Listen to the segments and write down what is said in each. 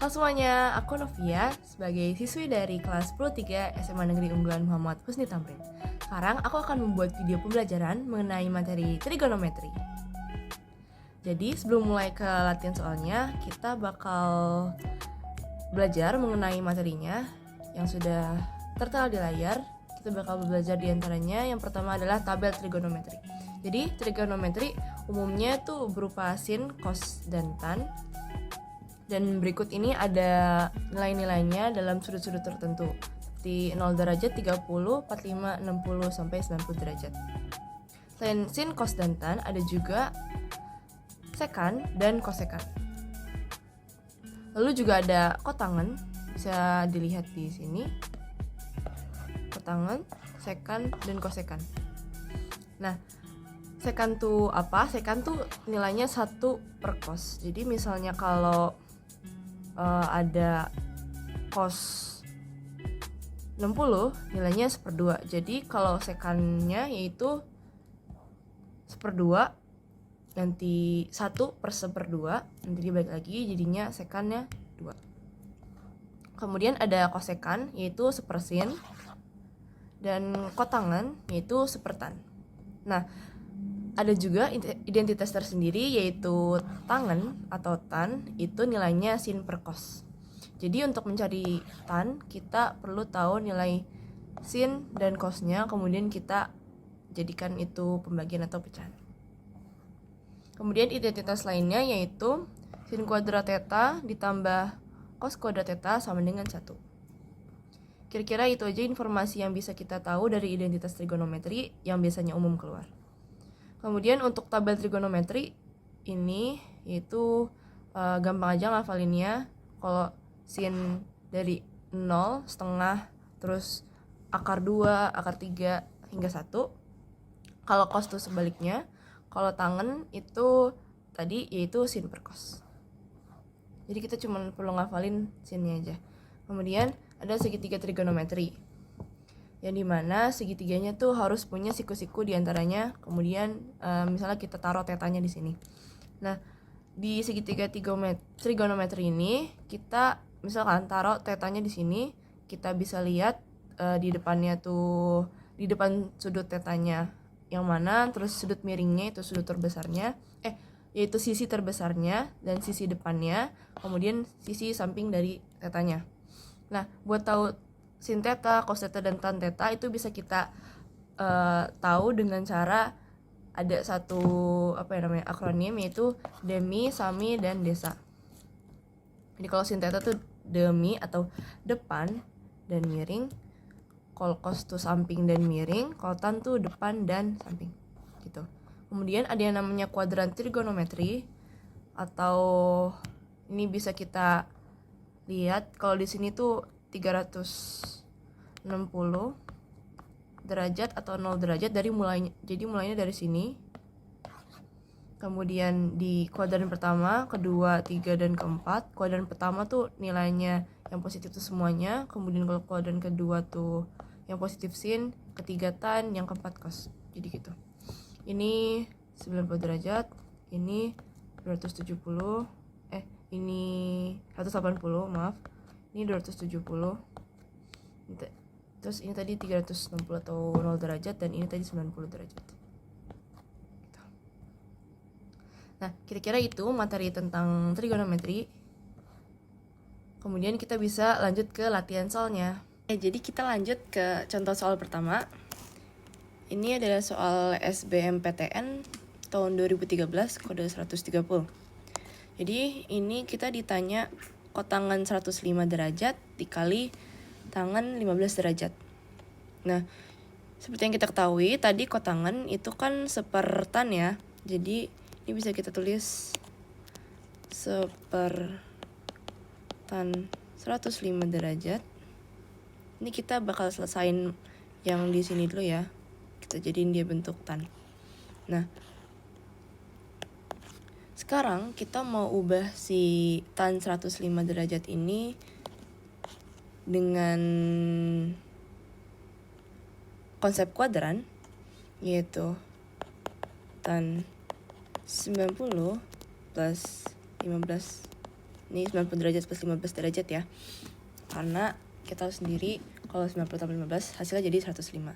Halo semuanya, aku Novia sebagai siswi dari kelas 10-3 SMA Negeri Unggulan Muhammad Husni Tamrin. Sekarang aku akan membuat video pembelajaran mengenai materi trigonometri. Jadi sebelum mulai ke latihan soalnya, kita bakal belajar mengenai materinya yang sudah tertera di layar. Kita bakal belajar diantaranya. Yang pertama adalah tabel trigonometri. Jadi trigonometri umumnya itu berupa sin, cos, dan tan. Dan berikut ini ada nilai-nilainya dalam sudut-sudut tertentu, seperti 0 derajat, 30, 45, 60, sampai 90 derajat. Selain sin, cos, dan tan, ada juga sekan dan kosekan. Lalu juga ada kotangan, bisa dilihat di sini. Kotangan, sekan, dan kosekan. Nah, sekan tuh apa? Sekan tuh nilainya 1 per cos. Jadi misalnya kalau ada cos 60 nilainya 1/2. Jadi kalau sekannya yaitu 1/2, nanti 1 per 1/2, nanti dibalik lagi jadinya sekannya 2. Kemudian ada kosekan yaitu 1/sin, dan kotangan yaitu 1/tan. Nah, ada juga identitas tersendiri yaitu tangen atau tan, itu nilainya sin per cos. Jadi untuk mencari tan, kita perlu tahu nilai sin dan cosnya, kemudian kita jadikan itu pembagian atau pecahan. Kemudian identitas lainnya yaitu sin kuadrat theta ditambah cos kuadrat theta sama dengan 1. Kira-kira itu aja informasi yang bisa kita tahu dari identitas trigonometri yang biasanya umum keluar. Kemudian untuk tabel trigonometri ini yaitu gampang aja ngafalinnya. Kalau sin dari 0, setengah, terus akar 2, akar 3, hingga 1. Kalau cos itu sebaliknya. Kalau tangen itu tadi yaitu sin per cos. Jadi kita cuma perlu ngafalin sinnya aja. Kemudian ada segitiga trigonometri, yang dimana segitiganya tuh harus punya siku-siku diantaranya. Kemudian misalnya kita taruh tetanya di sini. Nah, di segitiga trigonometri ini kita misalkan taruh tetanya di sini, kita bisa lihat di depannya tuh, di depan sudut tetanya yang mana, terus sudut miringnya itu sudut terbesarnya, yaitu sisi terbesarnya dan sisi depannya, kemudian sisi samping dari tetanya. Nah, buat tahu sin theta, cos theta, dan tan theta itu bisa kita tahu dengan cara ada satu akronim yaitu demi, sami, dan desa. Jadi kalau sin theta tuh demi atau depan dan miring, kalau cos tuh samping dan miring, kalau tan tuh depan dan samping gitu. Kemudian ada yang namanya kuadran trigonometri, atau ini bisa kita lihat kalau di sini tuh 360 derajat atau 0 derajat dari mulainya. Jadi mulainya dari sini. Kemudian di kuadran pertama, kedua, 3, dan keempat. Kuadran pertama tuh nilainya yang positif tuh semuanya. Kemudian kalau kuadran kedua tuh yang positif sin, ketiga tan, yang keempat cos. Jadi gitu. Ini 90 derajat, ini 270, ini 180, maaf. Ini 270. Terus ini tadi 360 atau 0 derajat, dan ini tadi 90 derajat. Gitu. Nah, kira-kira itu materi tentang trigonometri. Kemudian kita bisa lanjut ke latihan soalnya. Jadi kita lanjut ke contoh soal pertama. Ini adalah soal SBMPTN tahun 2013, kode 130. Jadi ini kita ditanya kotangan 105 derajat dikali tangan 15 derajat. Nah, seperti yang kita ketahui tadi kotangan itu kan 1/tan ya. Jadi ini bisa kita tulis 1/tan 105 derajat. Ini kita bakal selesain yang di sini dulu ya. Kita jadiin dia bentuk tan. Nah, sekarang kita mau ubah si tan 105 derajat ini dengan konsep kuadran, yaitu tan 90 plus 15 Ini 90 derajat plus 15 derajat ya. Karena kita tahu sendiri kalau 90 tambah 15 hasilnya jadi 105.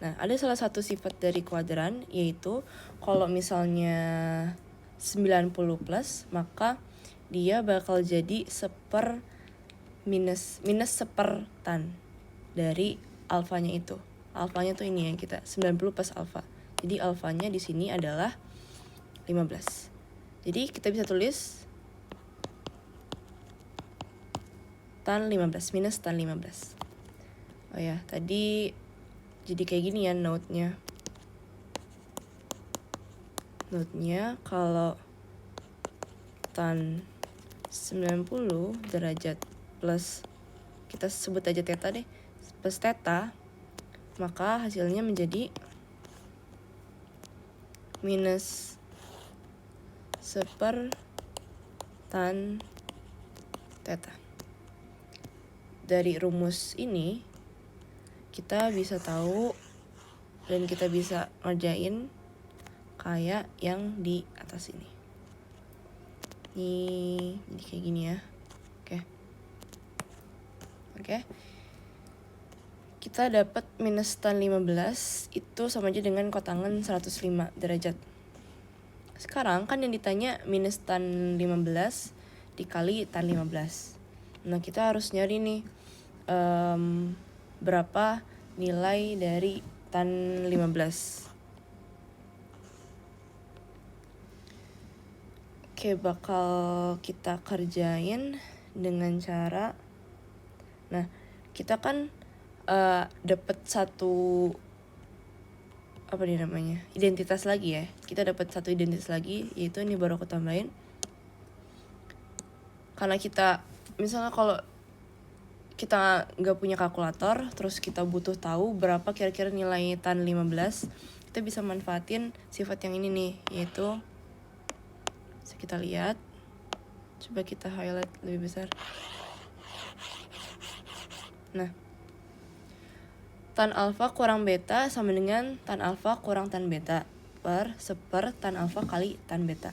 Nah, ada salah satu sifat dari kuadran, yaitu kalau misalnya 90 plus, maka dia bakal jadi minus sepertan dari alfanya itu. Alfanya tuh ini yang kita 90 plus alfa. Jadi alfanya di sini adalah 15. Jadi kita bisa tulis tan 15 minus tan 15. Oh ya, tadi jadi kayak gini ya note-nya. Note-nya kalau tan 90 derajat plus, kita sebut aja theta deh, plus theta, maka hasilnya menjadi minus sepertan theta. Dari rumus ini kita bisa tahu dan kita bisa ngerjain kayak yang di atas ini. Ini jadi kayak gini ya. Oke. Kita dapat minus tan 15 itu sama aja dengan kotangan 105 derajat. Sekarang kan yang ditanya minus tan 15 dikali tan 15. Nah, kita harus nyari nih berapa nilai dari tan 15. Oke, bakal kita kerjain dengan cara, nah, kita kan dapat satu identitas lagi ya. Kita dapat satu identitas lagi, yaitu ini baru aku tambahin. Karena kita misalnya kalau kita nggak punya kalkulator, terus kita butuh tahu berapa kira-kira nilai tan 15, kita bisa manfaatin sifat yang ini nih, yaitu kita lihat, coba kita highlight lebih besar. Nah, tan alfa kurang beta sama dengan tan alfa kurang tan beta per tan alfa kali tan beta.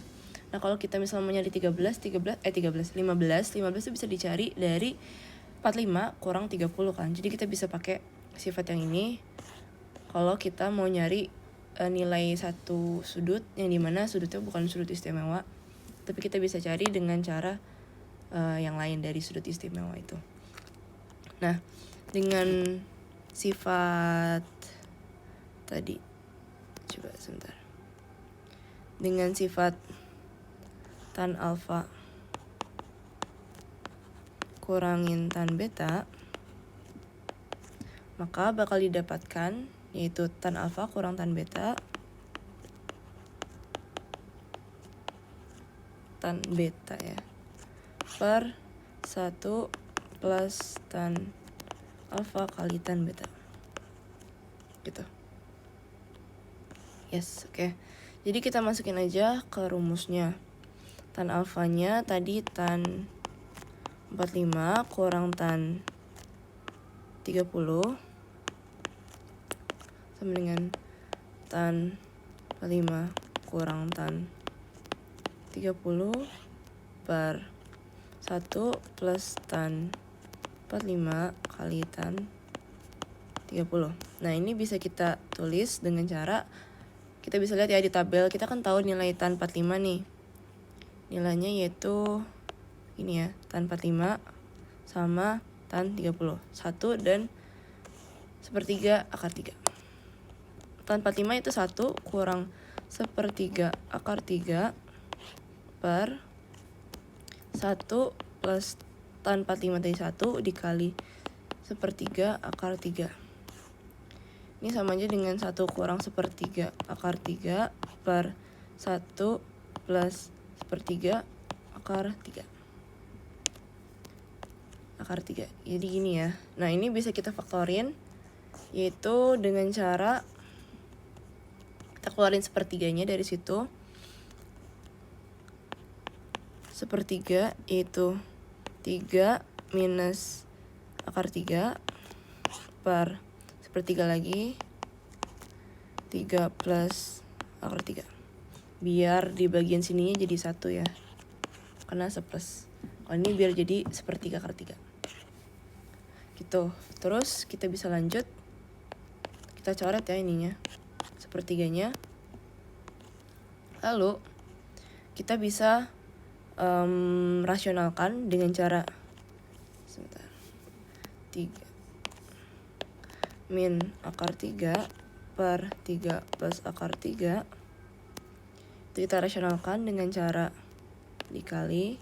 Nah, kalau kita misalnya mau nyari 15 itu bisa dicari dari 45 kurang 30 kan. Jadi kita bisa pakai sifat yang ini kalau kita mau nyari nilai satu sudut, yang dimana sudutnya bukan sudut istimewa, tapi kita bisa cari dengan cara yang lain dari sudut istimewa itu. Nah, dengan sifat tadi, coba sebentar. Dengan sifat tan alfa kurangin tan beta, maka bakal didapatkan yaitu tan alfa kurang tan beta ya per 1 plus tan alfa kali tan beta gitu. Yes, oke. Jadi kita masukin aja ke rumusnya. Tan alfanya tadi tan 45 kurang tan 30 sama dengan tan 45 kurang tan 30 per 1 plus tan 45 kali tan 30. Nah, ini bisa kita tulis dengan cara, kita bisa lihat ya di tabel, kita kan tahu nilai tan 45 nih. Nilainya yaitu ini ya, tan 45 sama tan 30. 1 dan sepertiga akar 3. Tan 45 itu 1 kurang sepertiga akar 3 per 1 plus tan 45 tadi 1 dikali sepertiga akar 3. Ini sama aja dengan 1 kurang sepertiga akar 3 per 1 plus sepertiga akar 3. Akar 3. Jadi gini ya. Nah, ini bisa kita faktorin, yaitu dengan cara kita keluarin sepertiganya dari situ. Sepertiga yaitu 3 minus akar 3 per sepertiga lagi 3 plus akar 3. Biar di bagian sininya jadi 1 ya. karena seplus. Kalau ini biar jadi sepertiga akar 3 gitu. Terus kita bisa lanjut, kita coret ya ininya, sepertiganya. Lalu kita bisa rasionalkan dengan cara 3 min akar 3 per 3 plus akar 3. Itu kita rasionalkan dengan cara dikali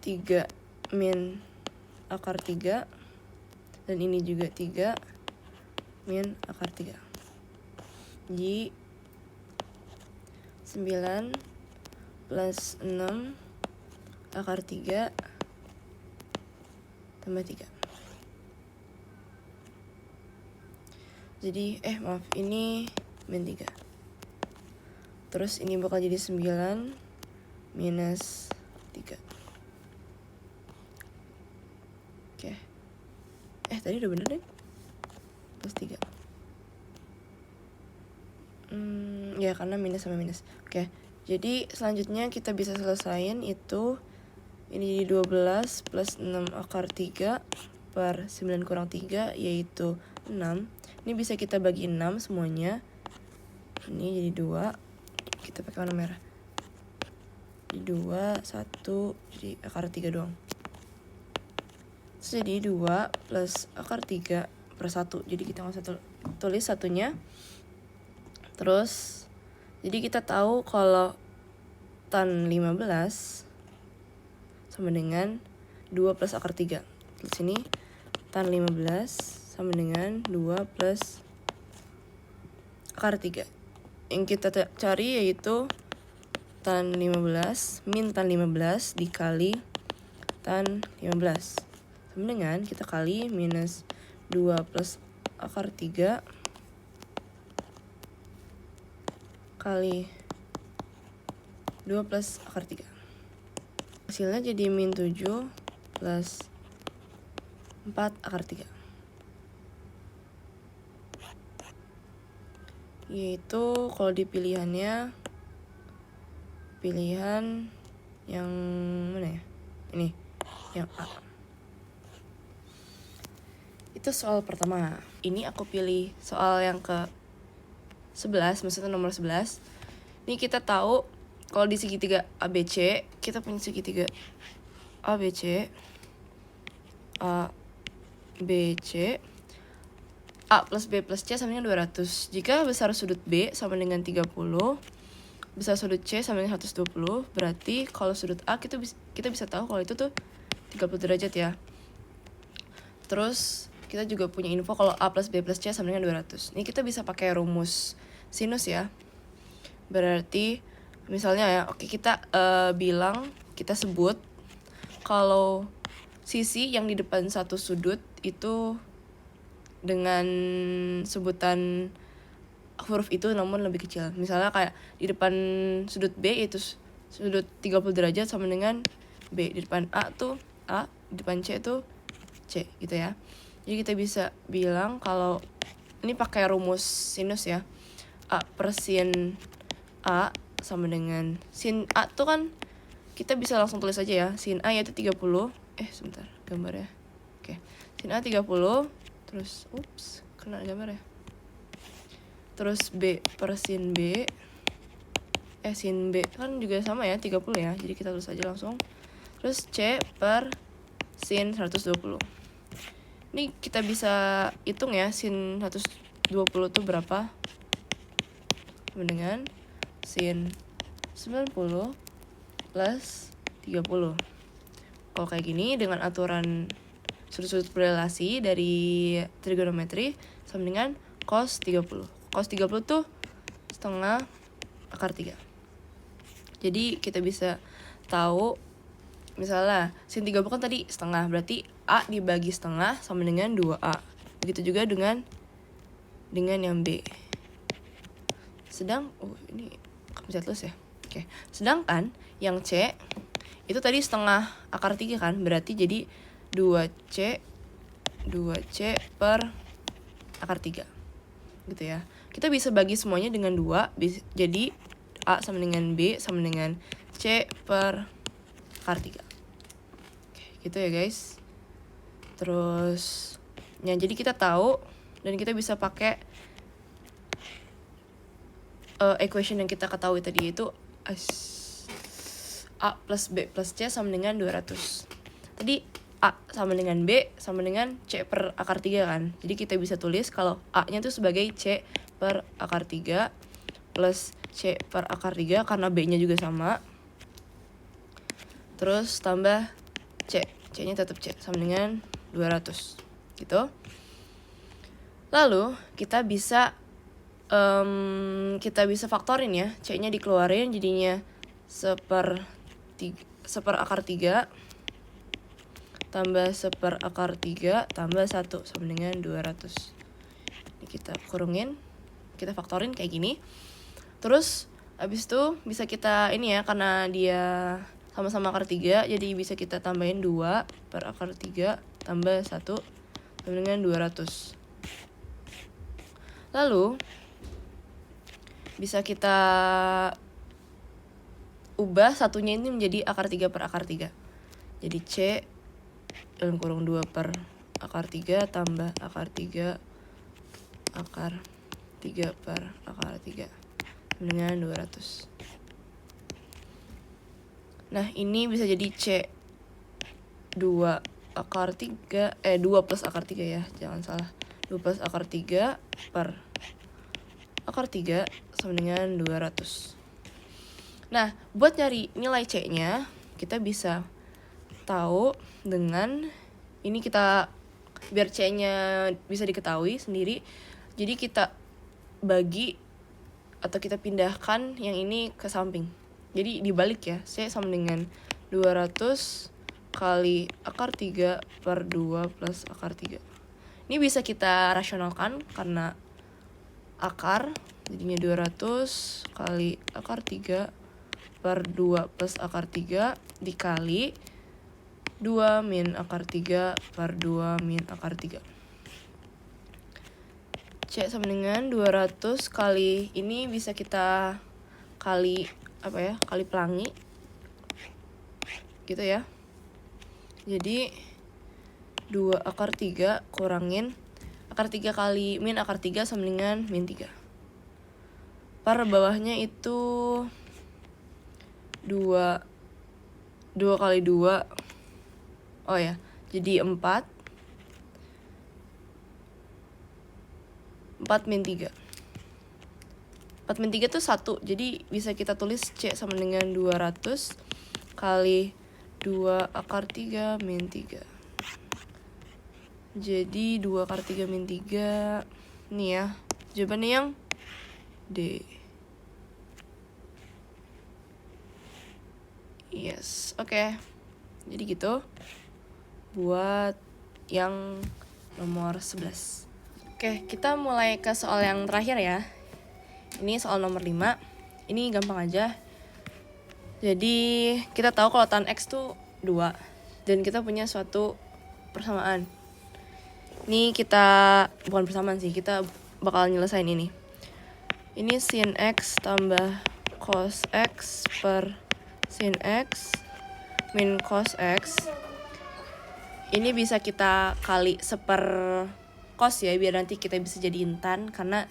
3 min akar 3, dan ini juga 3 min akar 3. Jadi 9 plus 6 akar 3 tambah 3. Jadi maaf, ini min 3. Terus ini bakal jadi 9 minus 3. Oke. Tadi udah bener deh. Plus 3. Ya karena minus sama minus. Oke. Jadi selanjutnya kita bisa selesain itu, ini jadi 12 plus 6 akar 3 per 9 kurang 3 yaitu 6. Ini bisa kita bagi 6 semuanya. Ini jadi 2. Kita pakai warna merah. Jadi 2, 1, jadi akar 3 doang. Terus jadi 2 plus akar 3 per 1. Jadi kita nggak usah tulis satunya. Terus jadi kita tahu kalau tan 15 sama dengan 2 plus akar 3. Di sini tan 15 sama dengan 2 plus akar 3. Yang kita cari yaitu tan 15 min tan 15 dikali tan 15. Sama dengan kita kali minus 2 plus akar 3 kali 2 plus akar 3. Hasilnya jadi min 7 plus 4 akar 3. Yaitu kalau di pilihannya, pilihan yang mana ya? Ini, yang A. Itu soal pertama. Ini aku pilih soal yang ke 11, maksudnya nomor 11. Ini kita tahu kalau di segitiga ABC, kita punya segitiga ABC, ABC, A plus B plus C sama dengan 200. Jika besar sudut B sama dengan 30, besar sudut C sama dengan 120, berarti kalau sudut A kita bisa tahu kalau itu tuh 30 derajat ya. Terus kita juga punya info kalau A plus B plus C sama dengan 200. Ini kita bisa pakai rumus sinus ya. Berarti misalnya ya, oke, kita kita sebut kalau sisi yang di depan satu sudut itu dengan sebutan huruf itu namun lebih kecil. Misalnya kayak di depan sudut B itu sudut 30 derajat sama dengan B. Di depan A tuh A, di depan C tuh C gitu ya. Jadi kita bisa bilang kalau ini pakai rumus sinus ya. A per sin A sama dengan sin A tuh kan kita bisa langsung tulis aja ya. Sin A yaitu 30. Sebentar gambarnya. Oke. Sin A 30. Terus kena gambar ya. Terus B per sin B. Sin B kan juga sama ya, 30 ya. Jadi kita tulis aja langsung. Terus C per sin 120. Ini kita bisa hitung ya, sin 120 itu berapa? Sama dengan sin 90 plus 30. Kalau kayak gini dengan aturan sudut-sudut berrelasi dari trigonometri sama dengan cos 30. Cos 30 tuh setengah akar 3. Jadi kita bisa tahu misalnya sin 30 kan tadi setengah, berarti A dibagi setengah sama dengan 2A. Begitu juga dengan yang B. Ini bisa tulis ya. Oke. Sedangkan yang C itu tadi setengah akar 3 kan, berarti jadi 2C per akar 3 gitu ya. Kita bisa bagi semuanya dengan 2, jadi A sama dengan B sama dengan C per akar 3. Oke, gitu ya guys. Terus ya jadi kita tahu dan kita bisa pakai equation yang kita ketahui tadi itu A plus B plus C sama dengan 200. Tadi A sama dengan B sama dengan C per akar 3 kan. Jadi kita bisa tulis kalau A-nya itu sebagai C per akar 3 plus C per akar 3 karena B-nya juga sama. Terus tambah C. C-nya tetap C sama dengan 200. Gitu. Lalu kita bisa faktorin ya. C-nya dikeluarin jadinya seper akar 3 tambah seper akar 3 tambah 1 sama dengan 200. Ini kita kurungin, kita faktorin kayak gini. Terus habis itu bisa kita ini ya, karena dia sama-sama akar 3 jadi bisa kita tambahin 2 per akar 3 tambah 1 sama dengan 200. Lalu bisa kita ubah satunya ini menjadi akar 3 per akar 3. Jadi C dalam kurung 2 per akar 3 tambah akar 3 akar 3 per akar 3 dengan 200. Nah, ini bisa jadi C 2 akar 3 2 plus akar 3 ya, jangan salah. 2 plus akar 3 per akar 3 sama dengan 200. Nah, buat nyari nilai C-nya, kita bisa tahu dengan ini, kita biar C-nya bisa diketahui sendiri. Jadi kita bagi atau kita pindahkan yang ini ke samping. Jadi dibalik ya, C sama dengan 200 kali akar 3 per 2 plus akar 3. Ini bisa kita rasionalkan karena akar, jadinya 200 kali akar 3 per 2 plus akar 3 dikali 2 min akar 3 per 2 min akar 3. C sama dengan 200 kali, ini bisa kita kali kali pelangi gitu ya. Jadi 2 akar 3 kurangin akar 3 kali min akar 3 sama dengan min 3. Per bawahnya itu 2 kali 2. Oh ya, jadi 4 min 3. 4 min 3 itu 1. Jadi bisa kita tulis C sama dengan 200 kali 2 akar 3 min 3. Jadi 2 akar 3 min 3. Ini ya, jawabannya yang D. Yes, oke. Jadi gitu buat yang nomor 11. Oke, kita mulai ke soal yang terakhir ya. Ini soal nomor 5. Ini gampang aja. Jadi kita tahu kalau tan X tuh 2 dan kita punya suatu persamaan. Ini kita bukan persamaan sih, kita bakal nyelesain ini. Ini sin X tambah cos X per sin X min cos X. Ini bisa kita kali seper cos ya, biar nanti kita bisa jadiin tan karena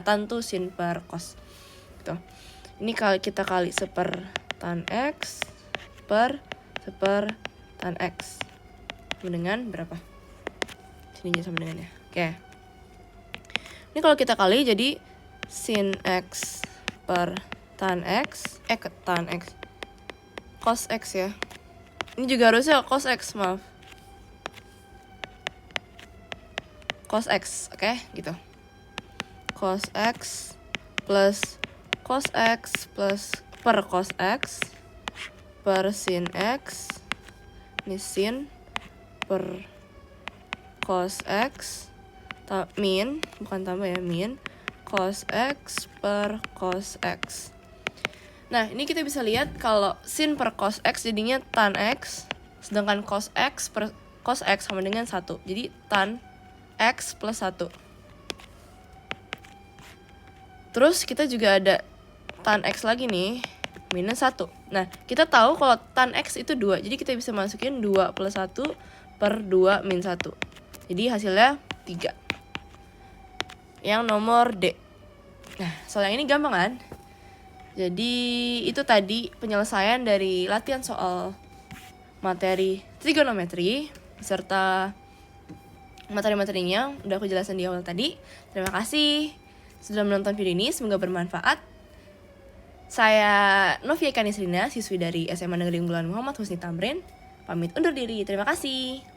tan tuh sin per cos. Gitu. Ini kita kali seper tan X per seper tan X. Sama dengan berapa? Sini sama dengan ya. Oke. Ini kalau kita kali jadi sin X per tan X cos X ya. Ini juga harusnya cos X, maaf. Cos X, oke, gitu. Cos X plus cos X plus per cos X per sin X. Ini sin per cos X min, bukan tambah ya, min cos X per cos X. Nah, ini kita bisa lihat kalau sin per cos X jadinya tan X, sedangkan cos X per cos X sama dengan 1. Jadi tan X plus 1. Terus kita juga ada tan X lagi nih, minus 1. Nah, kita tahu kalau tan X itu 2, jadi kita bisa masukin 2 plus 1 per 2 min 1. Jadi hasilnya 3. Yang nomor D. Nah, soal yang ini gampang kan? Jadi itu tadi penyelesaian dari latihan soal materi trigonometri beserta materi-materinya udah aku jelasin di awal tadi. Terima kasih sudah menonton video ini, semoga bermanfaat. Saya Novia Kanisrina, siswi dari SMA Negeri Unggulan Muhammad Husni Tamrin, pamit undur diri. Terima kasih.